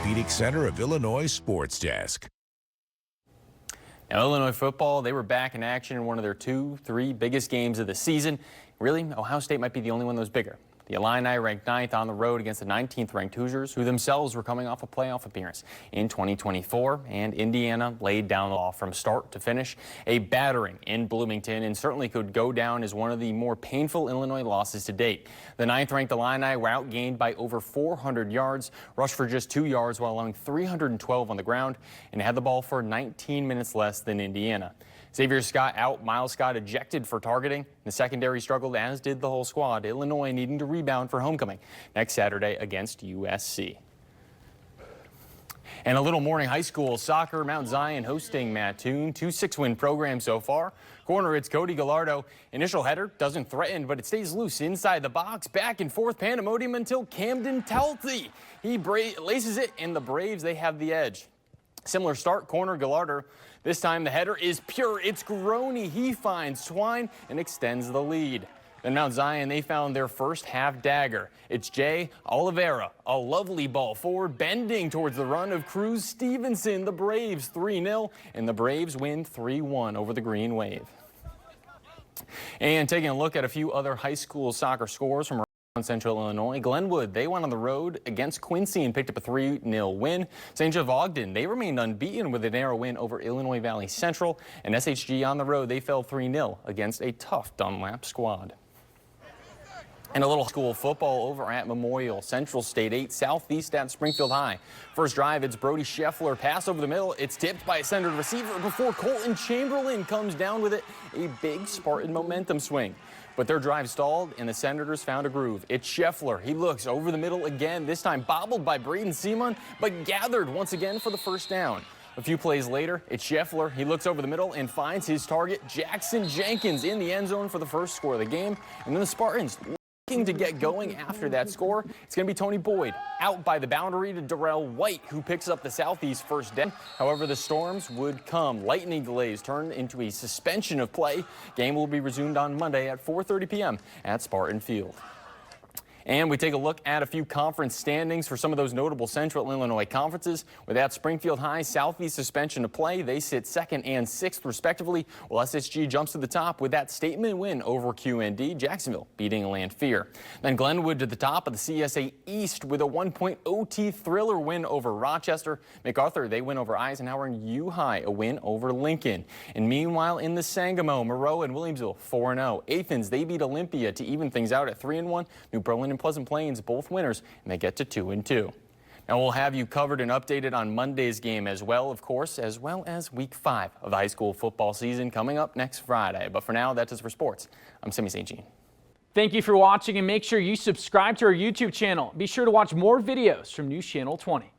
Orthopedic Center of Illinois Sports Desk. Now, Illinois football, they were back in action in one of their 2-3 biggest games of the season. Really, Ohio State might be the only one that was bigger. The Illini ranked 9th on the road against the 19th ranked Hoosiers, who themselves were coming off a playoff appearance in 2024. And Indiana laid down the law from start to finish. A battering in Bloomington, and certainly could go down as one of the more painful Illinois losses to date. The 9th ranked Illini were outgained by over 400 yards, rushed for just 2 yards while allowing 312 on the ground, and had the ball for 19 minutes less than Indiana. Xavier Scott out, Miles Scott ejected for targeting. The secondary struggled, as did the whole squad. Illinois needing to rebound for homecoming next Saturday against USC. And a little morning high school soccer, Mount Zion hosting Mattoon. 2 6-win programs so far. Corner, it's Cody Gallardo. Initial header doesn't threaten, but it stays loose inside the box. Back and forth pandemonium until Camden Telthy. He laces it, and the Braves, they have the edge. Similar start, corner, Gallardo. This time the header is pure. It's Groney. He finds Twine and extends the lead. Then Mount Zion, they found their first half dagger. It's Jay Oliveira. A lovely ball forward, bending towards the run of Cruz Stevenson. The Braves 3-0, and the Braves win 3-1 over the Green Wave. And taking a look at a few other high school soccer scores from Central Illinois. Glenwood, they went on the road against Quincy and picked up a 3-0 win. St. Joe of Ogden, they remained unbeaten with a narrow win over Illinois Valley Central. And SHG on the road, they fell 3-0 against a tough Dunlap squad. And a little school football over at Memorial. Central State 8, Southeast at Springfield High. First drive, it's Brody Scheffler. Pass over the middle. It's tipped by a centered receiver before Colton Chamberlain comes down with it. A big Spartan momentum swing. But their drive stalled, and the Senators found a groove. It's Scheffler. He looks over the middle again, this time bobbled by Braden Seaman, but gathered once again for the first down. A few plays later, it's Scheffler. He looks over the middle and finds his target, Jackson Jenkins, in the end zone for the first score of the game. And then the Spartans looking to get going after that score. It's going to be Tony Boyd out by the boundary to Darrell White, who picks up the Southeast first down. However, the storms would come. Lightning delays turned into a suspension of play. Game will be resumed on Monday at 4:30 p.m. at Spartan Field. And we take a look at a few conference standings for some of those notable Central Illinois conferences. With that Springfield High Southeast suspension to play, they sit 2nd and 6th respectively, while SSG jumps to the top with that statement win over QND. Jacksonville beating Lanphier. Then Glenwood to the top of the CSA East with a 1-point OT thriller win over Rochester. MacArthur, they win over Eisenhower, and U-High a win over Lincoln. And meanwhile in the Sangamo, Moreau and Williamsville 4-0. Athens, they beat Olympia to even things out at 3-1. New Berlin and Pleasant Plains, both winners, and they get to 2-2. Now we'll have you covered and updated on Monday's game as well, of course, as well as week 5 of the high school football season coming up next Friday. But for now, that's it for sports. I'm Simi St. Jean. Thank you for watching, and make sure you subscribe to our YouTube channel. Be sure to watch more videos from News Channel 20.